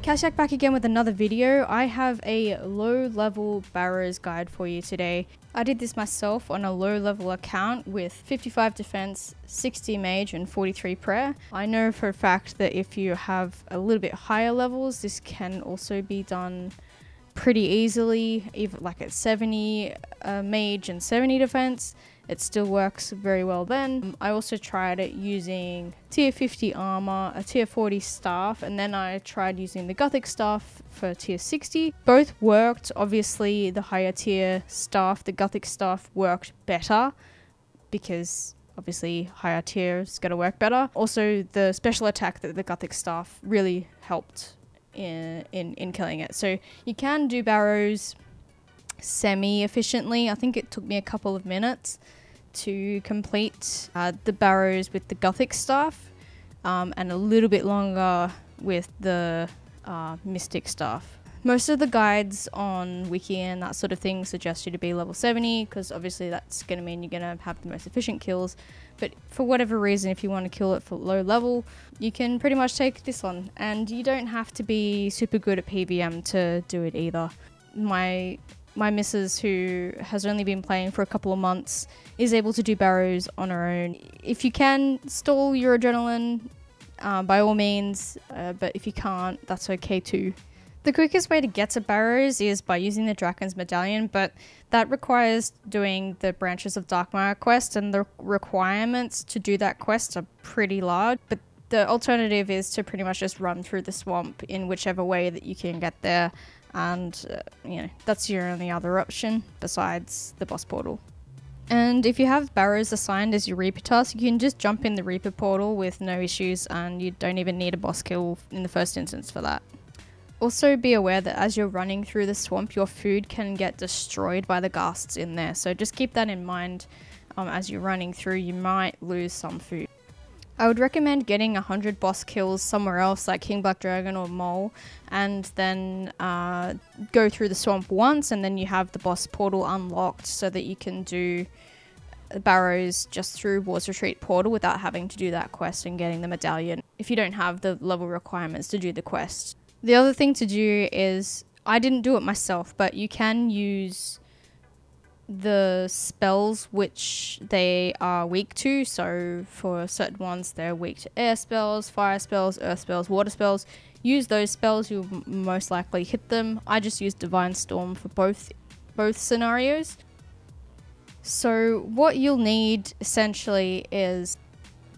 Cassyak back again with another video. I have a low level Barrows guide for you today. I did this myself on a low level account with 55 defense, 60 mage and 43 prayer. I know for a fact that if you have a little bit higher levels, this can also be done pretty easily, even like at 70 mage and 70 defense. It still works very well then. I also tried it using tier 50 armor, a tier 40 staff, and then I tried using the Guthix staff for tier 60. Both worked. Obviously the higher tier staff, the Guthix staff, worked better because obviously higher tier is going to work better. Also the special attack that the Guthix staff really helped in killing it. So you can do Barrows semi-efficiently. I think it took me a couple of minutes to complete the Barrows with the Guthix staff, and a little bit longer with the Mystic staff. Most of the guides on Wiki and that sort of thing suggest you to be level 70 because obviously that's going to mean you're going to have the most efficient kills, but for whatever reason, if you want to kill it for low level, you can pretty much take this on, and you don't have to be super good at PVM to do it either. My missus, who has only been playing for a couple of months, is able to do Barrows on her own. If you can, stall your adrenaline by all means, but if you can't, that's okay too. The quickest way to get to Barrows is by using the Draken's Medallion, but that requires doing the Branches of Darkmire quest, and the requirements to do that quest are pretty large. But the alternative is to pretty much just run through the swamp in whichever way that you can get there. And you know, that's your only other option besides the boss portal. And if you have Barrows assigned as your Reaper task, you can just jump in the Reaper portal with no issues, and you don't even need a boss kill in the first instance for that. Also be aware that as you're running through the swamp, your food can get destroyed by the ghasts in there, so just keep that in mind. As you're running through, you might lose some food. I would recommend getting 100 boss kills somewhere else like King Black Dragon or Mole, and then go through the swamp once, and then you have the boss portal unlocked so that you can do Barrows just through War's Retreat portal without having to do that quest and getting the medallion if you don't have the level requirements to do the quest. The other thing to do is, I didn't do it myself, but you can use the spells which they are weak to. So for certain ones they're weak to air spells, fire spells, earth spells, water spells. Use those spells, you'll most likely hit them. I just used Divine Storm for both scenarios. So what you'll need essentially is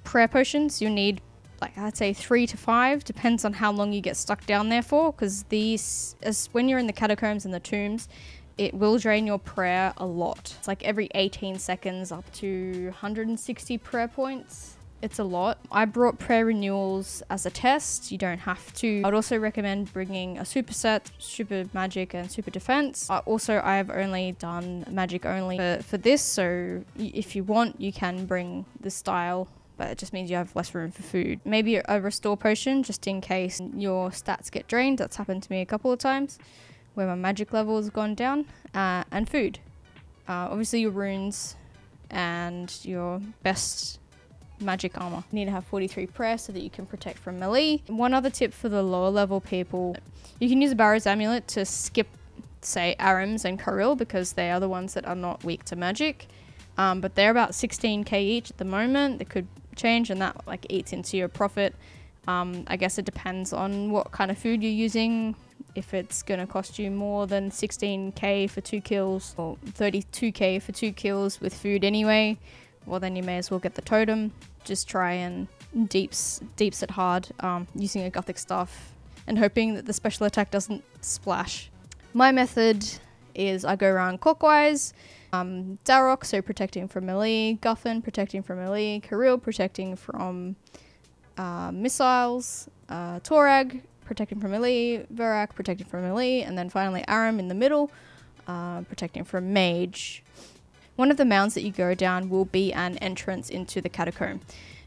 prayer potions. You'll need, like, I'd say 3 to 5, depends on how long you get stuck down there for, because these, as when you're in the catacombs and the tombs, it will drain your prayer a lot. It's like every 18 seconds up to 160 prayer points. It's a lot. I brought prayer renewals as a test. You don't have to. I'd also recommend bringing a superset, super magic and super defense. Also, I have only done magic only for this, so if you want, you can bring the style, but it just means you have less room for food. Maybe a restore potion just in case your stats get drained. That's happened to me a couple of times where my magic level has gone down, and food. Obviously your runes and your best magic armor. You need to have 43 prayer so that you can protect from melee. One other tip for the lower level people, you can use a Barrows amulet to skip, say, Arims and Karil, because they are the ones that are not weak to magic. But they're about 16k each at the moment. They could change, and that like eats into your profit. I guess it depends on what kind of food you're using. If it's going to cost you more than 16k for 2 kills or 32k for 2 kills with food anyway, well then you may as well get the totem. Just try and deeps it hard using a Guthix staff and hoping that the special attack doesn't splash. My method is I go around clockwise. Darok, so protecting from melee, Guffin protecting from melee, Karil protecting from missiles, Torag protecting from melee, Verak protecting from melee, and then finally Aram in the middle, protecting from mage. One of the mounds that you go down will be an entrance into the catacomb.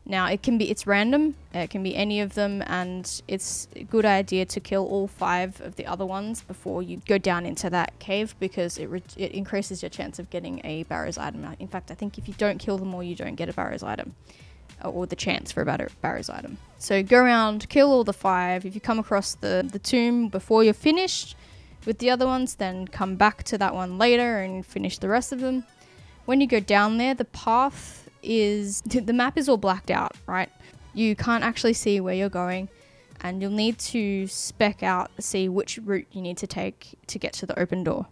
Now it's random, it can be any of them, and it's a good idea to kill all 5 of the other ones before you go down into that cave, because it increases your chance of getting a Barrows item. In fact, I think if you don't kill them all, you don't get a Barrows item. or the chance for a Barrows item. So go around, kill all the 5. If you come across the tomb before you're finished with the other ones, then come back to that one later and finish the rest of them. When you go down there, the path is, the map is all blacked out, right? You can't actually see where you're going, and you'll need to spec out, see which route you need to take to get to the open door.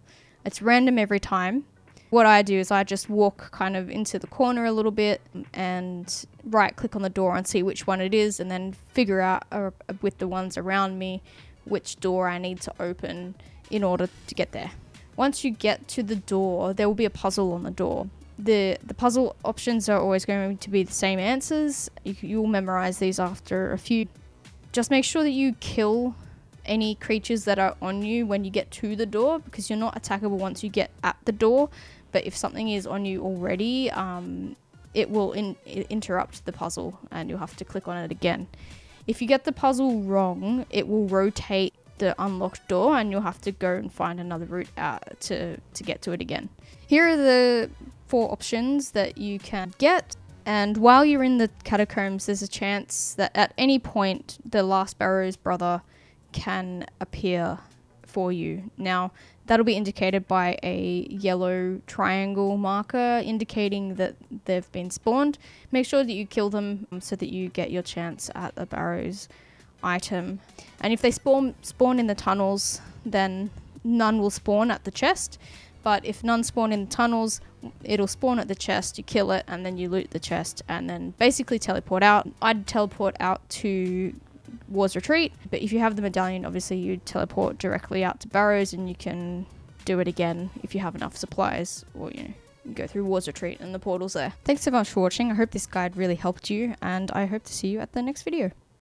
It's random every time. What I do is I just walk kind of into the corner a little bit and right click on the door and see which one it is, and then figure out with the ones around me which door I need to open in order to get there. Once you get to the door, there will be a puzzle on the door. The puzzle options are always going to be the same answers. You'll memorize these after a few. Just make sure that you kill any creatures that are on you when you get to the door, because you're not attackable once you get at the door. But if something is on you already, it will interrupt the puzzle and you'll have to click on it again. If you get the puzzle wrong, it will rotate the unlocked door and you'll have to go and find another route out to get to it again. Here are the 4 options that you can get. And while you're in the catacombs, there's a chance that at any point the last Barrows brother can appear for you. Now, that'll be indicated by a yellow triangle marker indicating that they've been spawned. Make sure that you kill them so that you get your chance at a Barrows item. And if they spawn in the tunnels, then none will spawn at the chest. But if none spawn in the tunnels, it'll spawn at the chest, you kill it, and then you loot the chest, and then basically teleport out. I'd teleport out to War's Retreat, but if you have the medallion, obviously you teleport directly out to Barrows, and you can do it again if you have enough supplies, or you go through War's Retreat and the portal's there. Thanks so much for watching. I hope this guide really helped you, and I hope to see you at the next video.